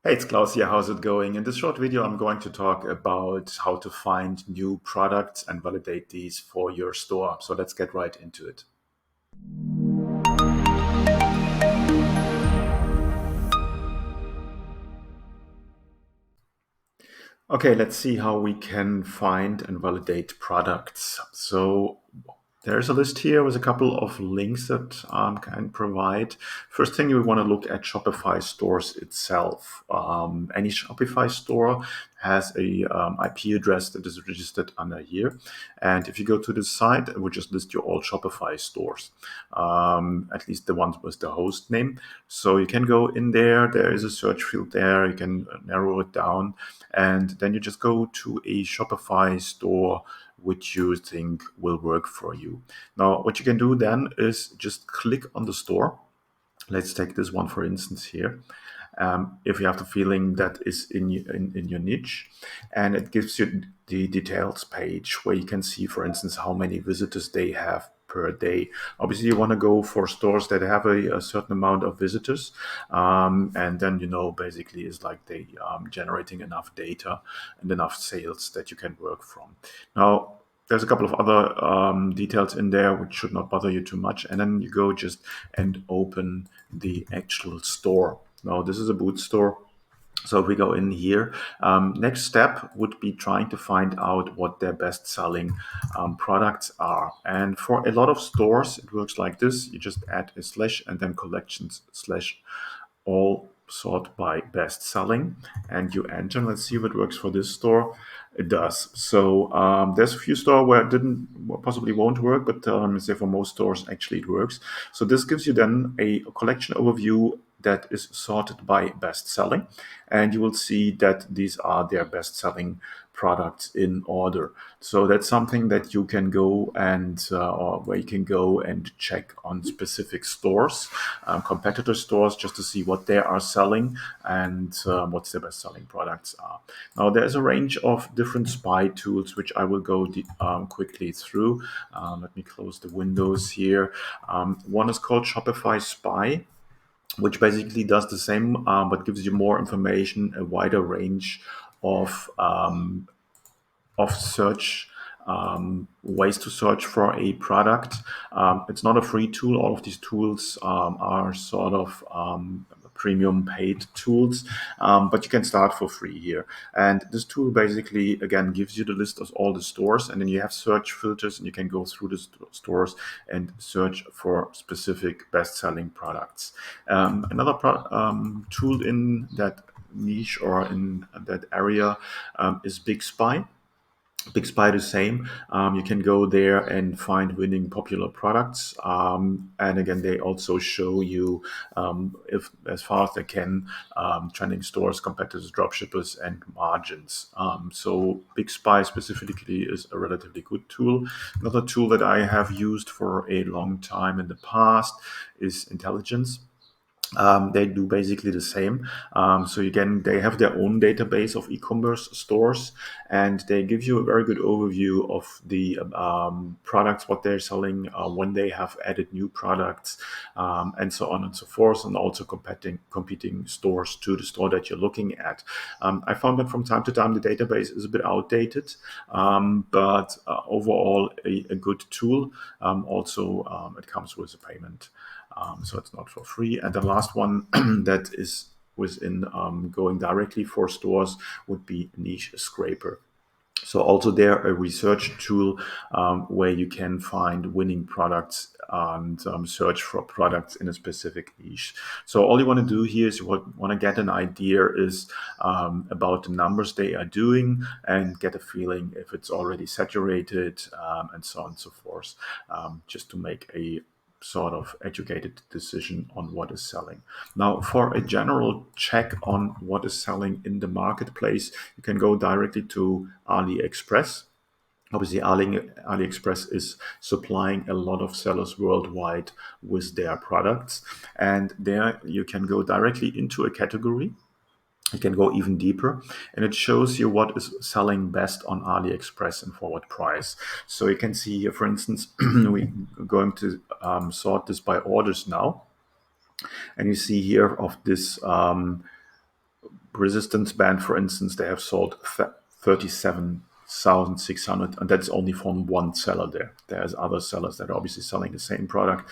Hey, it's Klaus here. How's it going? In this short video, I'm going to talk about how to find new products and validate these for your store. So let's get right into it. Okay, let's see how we can find and validate products. So there's a list here with a couple of links that can provide. First thing, we want to look at Shopify stores itself. Any Shopify store has a IP address that is registered under here. And if you go to the site, it will just list your all Shopify stores, at least the ones with the host name. So you can go in there. There is a search field there. You can narrow it down. And then you just go to a Shopify store which you think will work for you. Now, what you can do then is just click on the store. Let's take this one, for instance, here. If you have the feeling that is in your niche, and it gives you the details page where you can see, for instance, how many visitors they have per day. Obviously, you want to go for stores that have a certain amount of visitors, and then basically is like they generating enough data and enough sales that you can work from. Now, there's a couple of other details in there which should not bother you too much, and then you go just and open the actual store. Now, this is a boot store. So if we go in here, next step would be trying to find out what their best-selling products are. And for a lot of stores, it works like this. You just add a slash and then collections slash all sort by best-selling, and you enter. Let's see if it works for this store. It does. So there's a few stores where it didn't, possibly won't work, but say for most stores, actually it works. So this gives you then a collection overview that is sorted by best selling, and you will see that these are their best selling products in order. So that's something that you can go and or where you can go and check on specific stores, competitor stores, just to see what they are selling and what's their best selling products are. Now there's a range of different spy tools which I will go quickly through. Let me close the windows here. One is called Shopify Spy, which basically does the same, but gives you more information, a wider range of search ways to search for a product. It's not a free tool. All of these tools are sort of premium paid tools, but you can start for free here. And this tool basically, again, gives you the list of all the stores, and then you have search filters, and you can go through the stores and search for specific best-selling products. Another tool in that niche or in that area is Big Spy. Big Spy the same. You can go there and find winning popular products. And again, they also show you, if as far as they can, trending stores, competitors, dropshippers, and margins. So Big Spy specifically is a relatively good tool. Another tool that I have used for a long time in the past is Intelligence. They do basically the same. So again, they have their own database of e-commerce stores, and they give you a very good overview of the products, what they're selling, when they have added new products, and so on and so forth, and also competing stores to the store that you're looking at. I found that from time to time the database is a bit outdated, but overall a good tool. Also, it comes with a payment. So it's not for free. And the last one that is within going directly for stores would be Niche Scraper. So also there a research tool where you can find winning products and search for products in a specific niche. So all you want to do here is you want to get an idea is about the numbers they are doing and get a feeling if it's already saturated, and so on and so forth, just to make a sort of educated decision on what is selling. Now, for a general check on what is selling in the marketplace, you can go directly to AliExpress. Obviously, AliExpress is supplying a lot of sellers worldwide with their products. And there you can go directly into a category. You can go even deeper, and it shows you what is selling best on AliExpress and for what price. So you can see here, for instance, we're going to sort this by orders now. And you see here of this resistance band, for instance, they have sold 37,600, and that's only from one seller there. There's other sellers that are obviously selling the same product.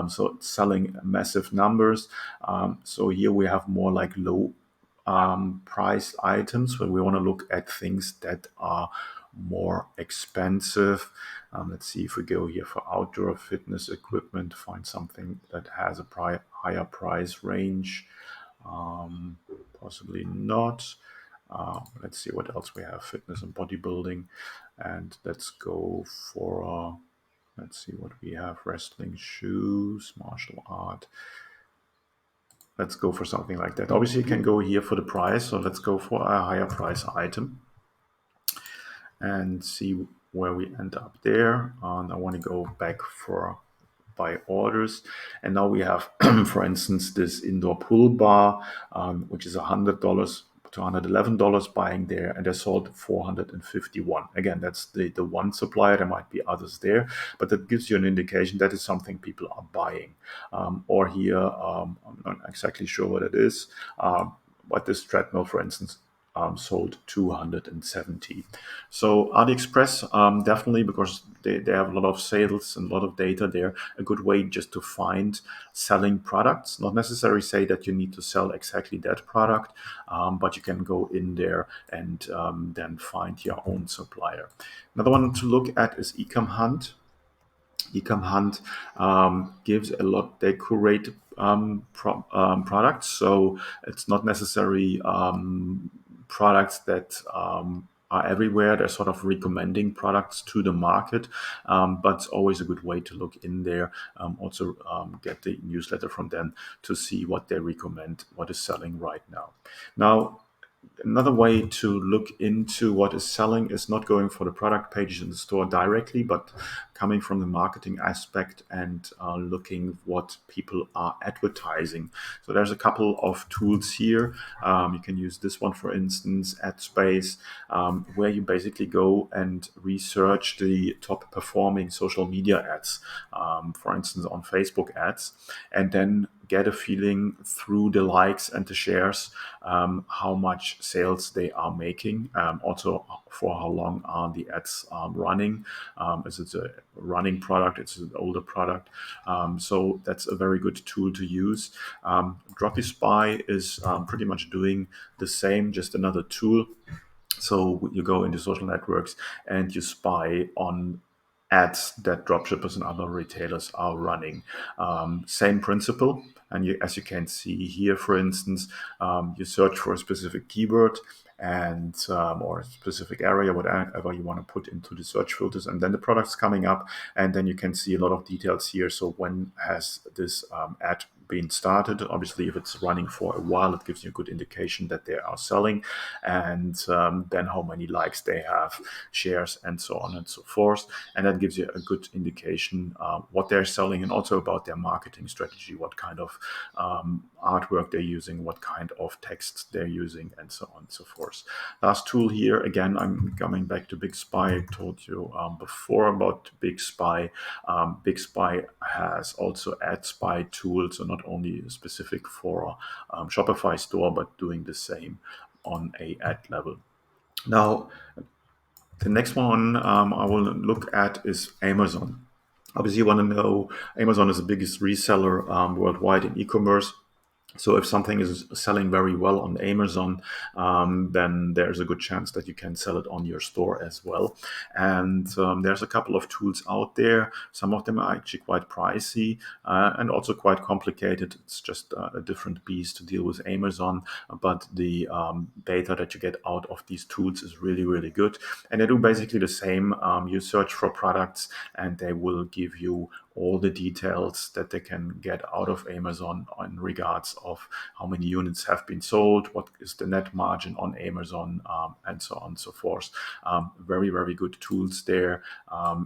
So it's selling massive numbers. So here we have more like low priced items when we want to look at things that are more expensive. Let's see if we go here for outdoor fitness equipment, find something that has a higher price range. Possibly not. Let's see what else we have. Fitness and bodybuilding. And let's go for, let's see what we have. Wrestling shoes, martial art. Let's go for something like that. Obviously, you can go here for the price. So let's go for a higher price item and see where we end up there. And I want to go back for by orders. And now we have, for instance, this indoor pool bar, which is $100 to $111 buying there, and they sold 451. Again, that's the one supplier. There might be others there, but that gives you an indication that is something people are buying. Or here, I'm not exactly sure what it is, but this treadmill, for instance, sold 270. So AliExpress, definitely, because they have a lot of sales and a lot of data there, a good way just to find selling products. Not necessarily say that you need to sell exactly that product, but you can go in there and then find your own supplier. Another one to look at is Ecomhunt. Ecomhunt gives a lot. They curate products, so it's not necessary products that are everywhere. They're sort of recommending products to the market, but it's always a good way to look in there. Also, get the newsletter from them to see what they recommend, what is selling right now. Now, another way to look into what is selling is not going for the product pages in the store directly, but coming from the marketing aspect and looking what people are advertising. So there's a couple of tools here. You can use this one, for instance, Adspy, where you basically go and research the top performing social media ads, for instance, on Facebook ads, and then get a feeling through the likes and the shares how much sales they are making. Also, for how long are the ads running? Is it a running product? It's an older product. So that's a very good tool to use. Shopify Spy is pretty much doing the same, just another tool. So you go into social networks and you spy on ads that dropshippers and other retailers are running. Same principle. And as you can see here, for instance, you search for a specific keyword and or a specific area, whatever you want to put into the search filters, and then the product's coming up, and then you can see a lot of details here. So when has this ad been started? Obviously, if it's running for a while, it gives you a good indication that they are selling, and then how many likes they have, shares, and so on and so forth. And that gives you a good indication what they're selling, and also about their marketing strategy, what kind of artwork they're using, what kind of text they're using, and so on and so forth. Last tool here, again, I'm coming back to Big Spy. I told you before about Big Spy. Big Spy has also Adspy tools, so not only specific for Shopify store, but doing the same on a ad level. Now, the next one I will look at is Amazon. Obviously, you want to know Amazon is the biggest reseller worldwide in e-commerce. So if something is selling very well on Amazon, then there's a good chance that you can sell it on your store as well. And there's a couple of tools out there. Some of them are actually quite pricey and also quite complicated. It's just a different beast to deal with Amazon. But the data that you get out of these tools is really, really good. And they do basically the same. You search for products and they will give you all the details that they can get out of Amazon in regards of how many units have been sold, what is the net margin on Amazon, and so on and so forth. Very, very good tools there.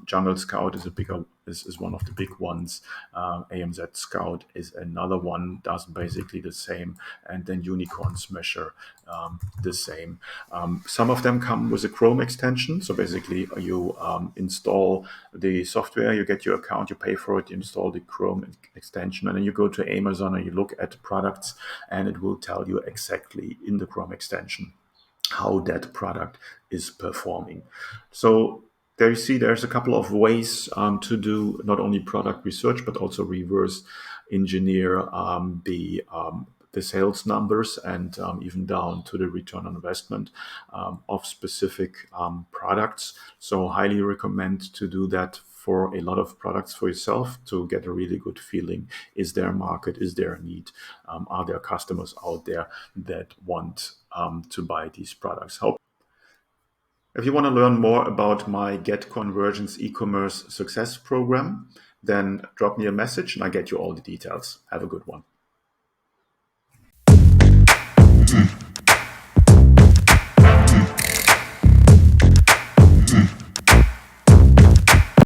Jungle Scout is a bigger is one of the big ones. AMZ Scout is another one, does basically the same. And then Unicorns Measure, the same. Some of them come with a Chrome extension. So basically you install the software, you get your account, you pay for it, you install the Chrome extension, and then you go to Amazon and you look at products, and it will tell you exactly in the Chrome extension how that product is performing. So there you see there's a couple of ways to do not only product research, but also reverse engineer the sales numbers, and even down to the return on investment of specific products. So highly recommend to do that for a lot of products for yourself to get a really good feeling. Is there a market? Is there a need? Are there customers out there that want to buy these products? If you want to learn more about my Get Conversions e-commerce success program, then drop me a message and I get you all the details. Have a good one.